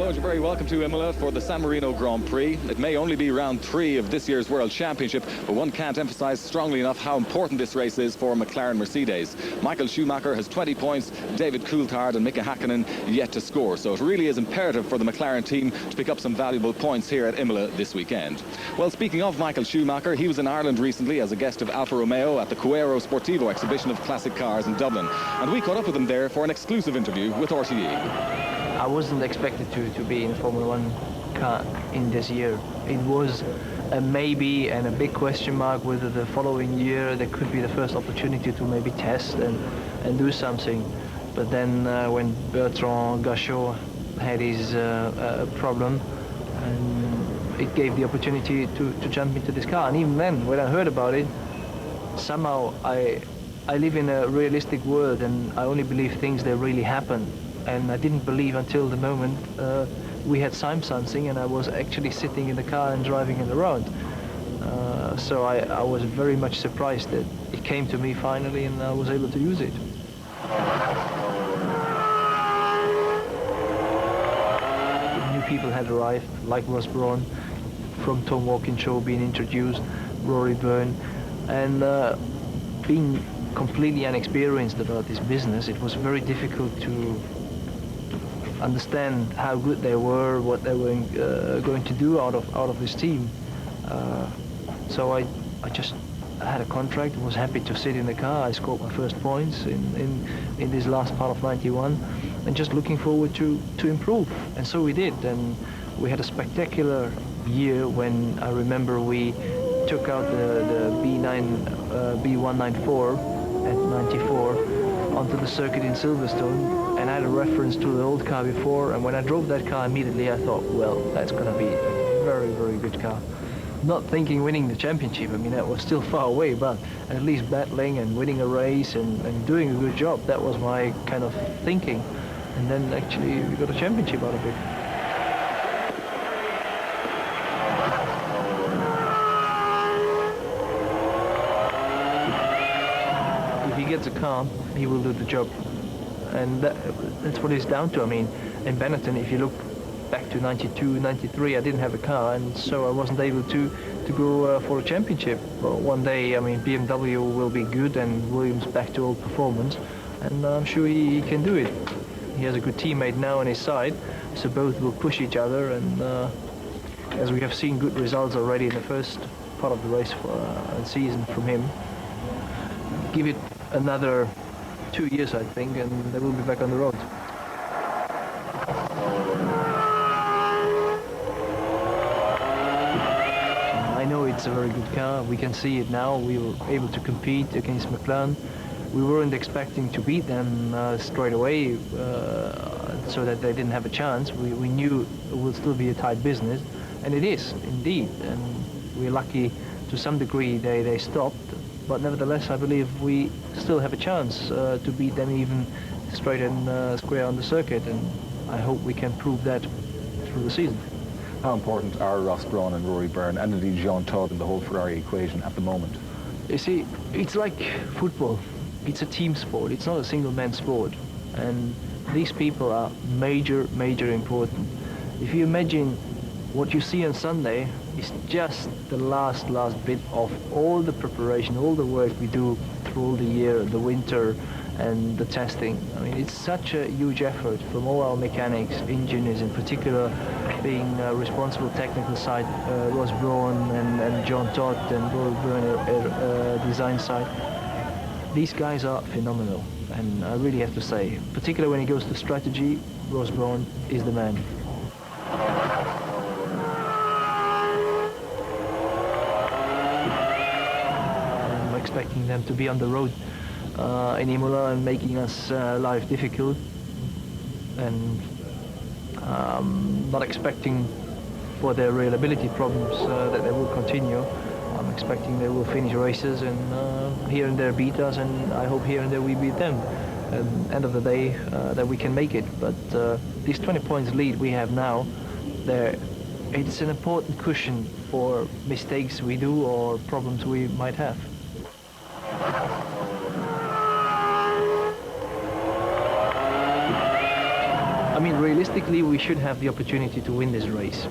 Hello, you're very welcome to Imola for the San Marino Grand Prix. It may only be round 3 of this year's World Championship, but one can't emphasise strongly enough how important this race is for McLaren Mercedes. Michael Schumacher has 20 points, David Coulthard and Mika Hakkinen yet to score, so it really is imperative for the McLaren team to pick up some valuable points here at Imola this weekend. Well, speaking of Michael Schumacher, he was in Ireland recently as a guest of Alfa Romeo at the Cuero Sportivo exhibition of classic cars in Dublin, and we caught up with him there for an exclusive interview with RTE. I wasn't expected to be in Formula One car in this year. It was a maybe and a big question mark whether the following year there could be the first opportunity to maybe test and do something. But then when Bertrand Gachot had his problem, and it gave the opportunity to jump into this car. And even then, when I heard about it, somehow I live in a realistic world and I only believe things that really happen. And I didn't believe until the moment we had signed something and I was actually sitting in the car and driving it around. So I was very much surprised that it came to me finally and I was able to use it. New people had arrived, like Ross Brawn, from Tom Walkinshaw being introduced, Rory Byrne, and being completely unexperienced about this business, it was very difficult to understand how good they were, what they were going to do out of this team. So I just had a contract, was happy to sit in the car. I scored my first points in this last part of '91, and just looking forward to improve. And so we did, and we had a spectacular year when I remember we took out the B194 at 94 onto the circuit in Silverstone, and I had a reference to the old car before, and when I drove that car immediately I thought, well, that's going to be a very, very good car. Not thinking winning the championship, I mean that was still far away, but at least battling and winning a race and doing a good job, that was my kind of thinking. And then actually we got a championship out of it. If he gets a car, he will do the job. And that's what it's down to. I mean, in Benetton, if you look back to 92, 93, I didn't have a car, and so I wasn't able to go for a championship. But one day, I mean, BMW will be good and Williams back to old performance, and I'm sure he can do it. He has a good teammate now on his side, so both will push each other, and as we have seen good results already in the first part of the race and season from him. Give it another 2 years, I think, and they will be back on the road. I know it's a very good car. We can see it now. We were able to compete against McLaren. We weren't expecting to beat them straight away, so that they didn't have a chance. We knew it would still be a tight business, and it is, indeed. And we're lucky to some degree they stopped. But nevertheless, I believe we still have a chance to beat them even straight and square on the circuit, and I hope we can prove that through the season. How important are Ross Brawn and Rory Byrne and indeed Jean Todt in the whole Ferrari equation at the moment? You see, it's like football. It's a team sport. It's not a single-man sport. And these people are major important. If you imagine what you see on Sunday is just the last bit of all the preparation, all the work we do through all the year, the winter and the testing. I mean, it's such a huge effort from all our mechanics, engineers in particular, being responsible technical side, Ross Brawn and John Todt and Rory Byrne design side. These guys are phenomenal, and I really have to say, particularly when it goes to strategy, Ross Brawn is the man. Expecting them to be on the road in Imola and making us life difficult, and not expecting for their reliability problems that they will continue. I'm expecting they will finish races and here and there beat us, and I hope here and there we beat them. End of the day that we can make it, but this 20 points lead we have now, it's an important cushion for mistakes we do or problems we might have. I mean, realistically, we should have the opportunity to win this race.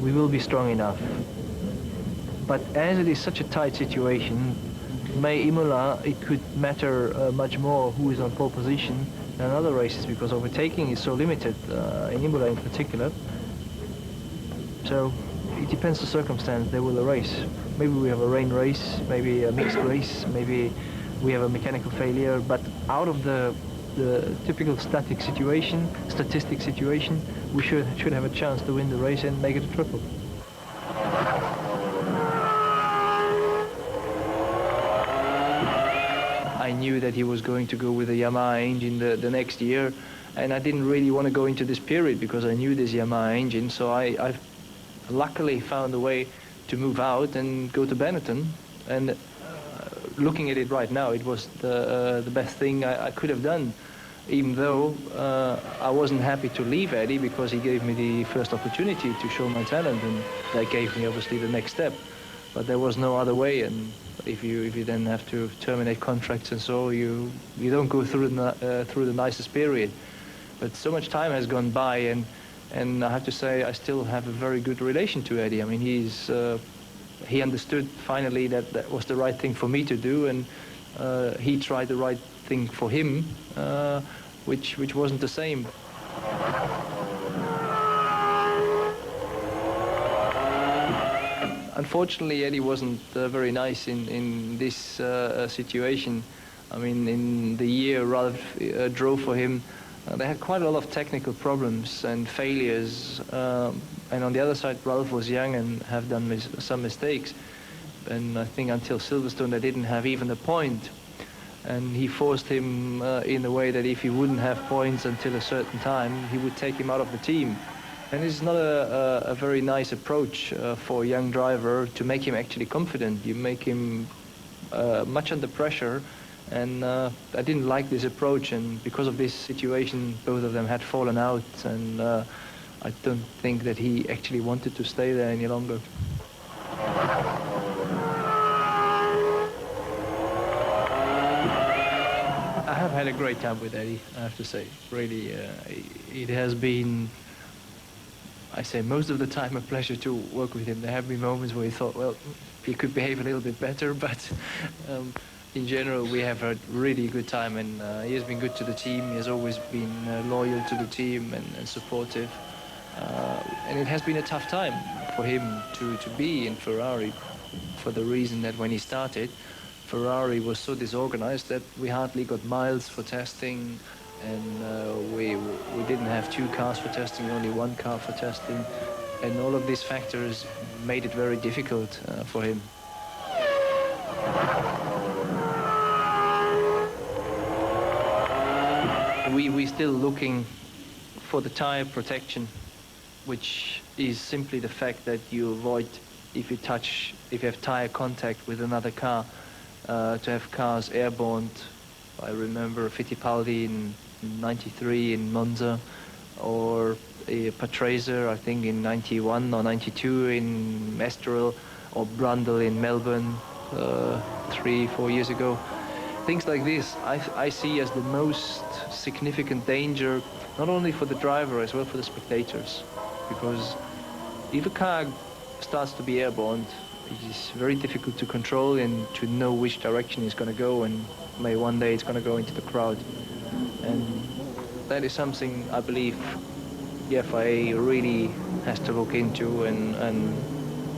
We will be strong enough. But as it is such a tight situation, Imola, it could matter much more who is on pole position than other races, because overtaking is so limited, in Imola in particular. So it depends the circumstance they will race. Maybe we have a rain race, maybe a mixed race, maybe we have a mechanical failure, but out of the typical static situation, statistic situation, we should have a chance to win the race and make it a triple. I knew that he was going to go with a Yamaha engine the next year, and I didn't really want to go into this period because I knew this Yamaha engine, so I luckily found a way to move out and go to Benetton, and looking at it right now, it was the best thing I could have done, even though I wasn't happy to leave Eddie because he gave me the first opportunity to show my talent, and that gave me obviously the next step. But there was no other way, and if you then have to terminate contracts and so, you don't go through the nicest period. But so much time has gone by, and I have to say I still have a very good relation to Eddie. I mean, he understood finally that was the right thing for me to do, and he tried the right thing for him, which wasn't the same. Unfortunately, Eddie wasn't very nice in this situation. I mean, in the year Ralph drove for him, they had quite a lot of technical problems and failures. And on the other side, Ralph was young and have done some mistakes. And I think until Silverstone, they didn't have even a point. And he forced him in a way that if he wouldn't have points until a certain time, he would take him out of the team. And it's not a very nice approach for a young driver to make him actually confident. You make him much under pressure, and I didn't like this approach, and because of this situation, both of them had fallen out, and I don't think that he actually wanted to stay there any longer. I have had a great time with Eddie, I have to say. Really, it has been, I say, most of the time a pleasure to work with him. There have been moments where he thought, well, he could behave a little bit better, but in general, we have had really good time, and he has been good to the team. He has always been loyal to the team and supportive. And it has been a tough time for him to be in Ferrari, for the reason that when he started, Ferrari was so disorganized that we hardly got miles for testing, and we didn't have 2 cars for testing, only 1 car for testing, and all of these factors made it very difficult for him. We're still looking for the tire protection, which is simply the fact that you avoid, if you have tire contact with another car, to have cars airborne. I remember Fittipaldi in '93 in Monza, or Patrese, I think in '91 or '92 in Estoril, or Brundle in Melbourne 3-4 years ago. Things like this I see as the most significant danger, not only for the driver, as well for the spectators. Because if a car starts to be airborne, it is very difficult to control and to know which direction it's going to go, and maybe one day it's going to go into the crowd. And that is something I believe the FIA really has to look into and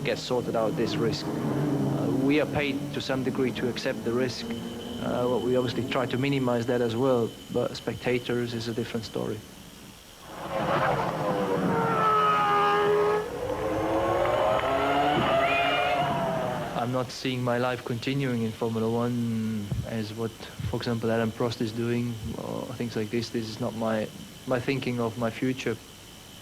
get sorted out, this risk. We are paid to some degree to accept the risk. We obviously try to minimize that as well, but spectators is a different story. I'm not seeing my life continuing in Formula One as what, for example, Alain Prost is doing, or things like this. This is not my thinking of my future.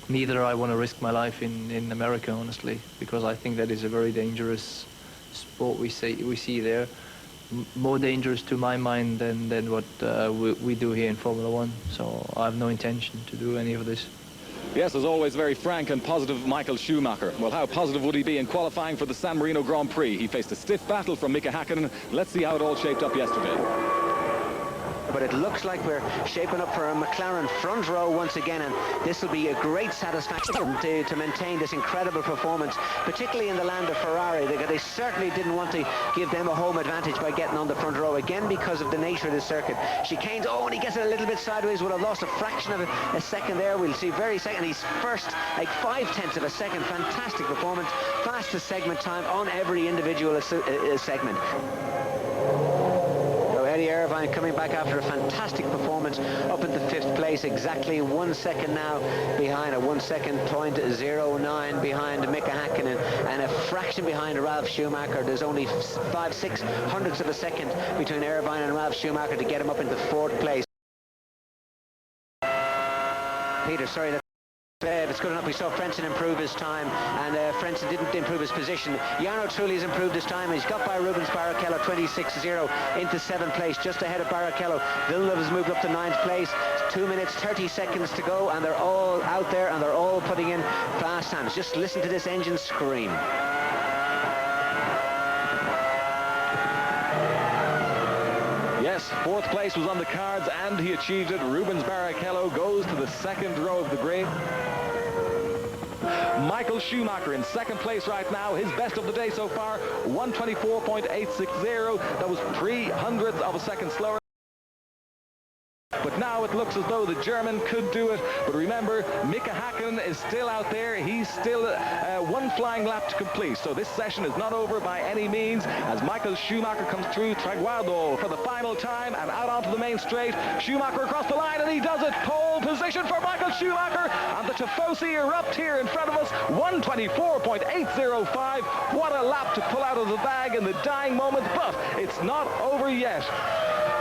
Neither I want to risk my life in America, honestly, because I think that is a very dangerous sport we see there. More dangerous to my mind than what we do here in Formula One. So I have no intention to do any of this. Yes, as always, very frank and positive Michael Schumacher. Well, how positive would he be in qualifying for the San Marino Grand Prix? He faced a stiff battle from Mika Häkkinen. Let's see how it all shaped up yesterday. but it looks like we're shaping up for a McLaren front row once again, and this will be a great satisfaction to maintain this incredible performance, particularly in the land of Ferrari. They certainly didn't want to give them a home advantage by getting on the front row again because of the nature of the circuit. Chicanes, oh, and he gets it a little bit sideways, would have lost a fraction of a second there. We'll see very second. He's first, like 0.5 of a second. Fantastic performance, fastest segment time on every individual segment. Eddie Irvine coming back after a fantastic performance up into 5th place, exactly 1 second now behind, a 1 second point 0.9 behind Mika Hakkinen, and a fraction behind Ralf Schumacher. There's only 5/6 hundredths of a second between Irvine and Ralf Schumacher to get him up into 4th place. Peter, sorry that it's good enough. We saw Frentzen improve his time, and Frentzen didn't improve his position. Jarno Trulli has improved his time. He's got by Rubens Barrichello 26.0 into 7th place, just ahead of Barrichello. Villeneuve has moved up to 9th place. 2 minutes 30 seconds to go, and they're all out there, and they're all putting in fast times. Just listen to this engine scream. Yes, 4th place was on the cards, and he achieved it. Rubens Barrichello goes to the 2nd row of the grid. Michael Schumacher in 2nd place right now. His best of the day so far, 1:24.860. That was 0.03 of a second slower. But now it looks as though the German could do it. But remember, Mika Hakkinen is still out there. He's still one flying lap to complete. So this session is not over by any means as Michael Schumacher comes through Traguardo for the final time and out onto the main straight. Schumacher across the line, and he does it. Pole position for Michael Schumacher. And the Tifosi erupt here in front of us. 1:24.805. What a lap to pull out of the bag in the dying moment. But it's not over yet.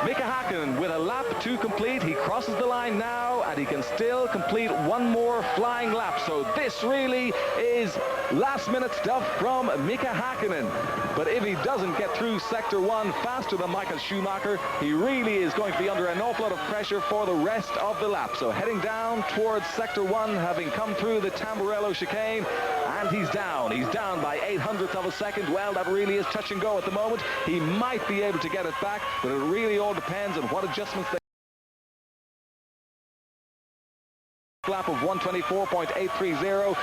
Mika Hakkinen with a lap to complete. He crosses the line now, and he can still complete one more flying lap. So this really is last-minute stuff from Mika Hakkinen. But if he doesn't get through Sector 1 faster than Michael Schumacher, he really is going to be under an awful lot of pressure for the rest of the lap. So heading down towards Sector 1, having come through the Tamburello chicane, and he's down. He's down by 0.08 of a second. Well, that really is touch and go at the moment. He might be able to get it back, but it really all depends on what adjustments they lap of 1:24.830.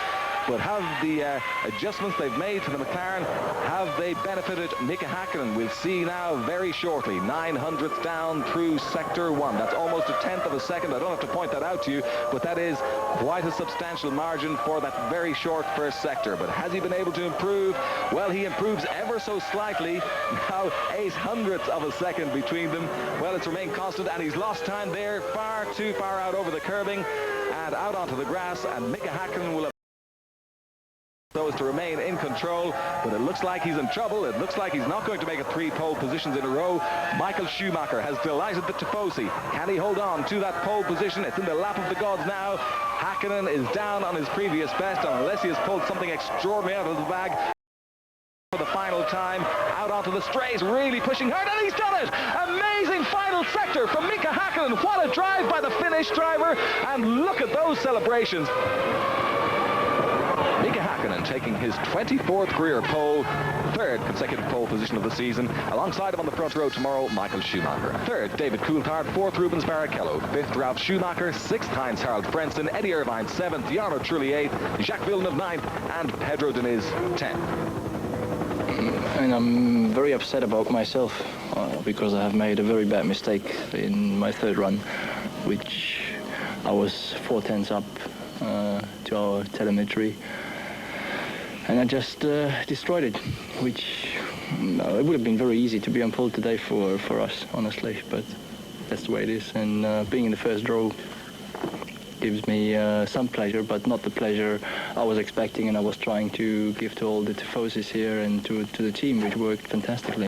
But have the adjustments they've made to the McLaren, have they benefited Mika Hakkinen? We'll see now very shortly. 0.09 down through Sector 1. That's almost 1/10 of a second. I don't have to point that out to you, but that is quite a substantial margin for that very short first sector. But has he been able to improve? Well, he improves ever so slightly. Now 0.08 of a second between them. Well, it's remained constant, and he's lost time there, far too far out over the curbing and out onto the grass, and Mika Hakkinen will have so as to remain in control, but it looks like he's in trouble. It looks like he's not going to make it 3 pole positions in a row. Michael Schumacher has delighted the Tifosi. Can he hold on to that pole position? It's in the lap of the gods now. Hakkinen is down on his previous best, and unless he has pulled something extraordinary out of the bag for the final time, out onto the straight, really pushing hard, and he's done it! Amazing final sector from Mika Hakkinen. What a drive by the Finnish driver, and look at those celebrations. Mika Hakkinen taking his 24th career pole, 3rd consecutive pole position of the season. Alongside him on the front row tomorrow, Michael Schumacher. 3rd, David Coulthard. 4th, Rubens Barrichello. 5th, Ralf Schumacher. 6th, Heinz-Harald Frentzen. Eddie Irvine, 7th. Jarno Trulli, 8th. Jacques Villeneuve, 9th. And Pedro Diniz, 10th. And I'm very upset about myself because I have made a very bad mistake in my 3rd run, which I was 0.4 up to our telemetry. And I just destroyed it, which it would have been very easy to be on pole today for us, honestly, but that's the way it is. And being in the 1st row gives me some pleasure, but not the pleasure I was expecting and I was trying to give to all the Tifosis here and to the team, which worked fantastically.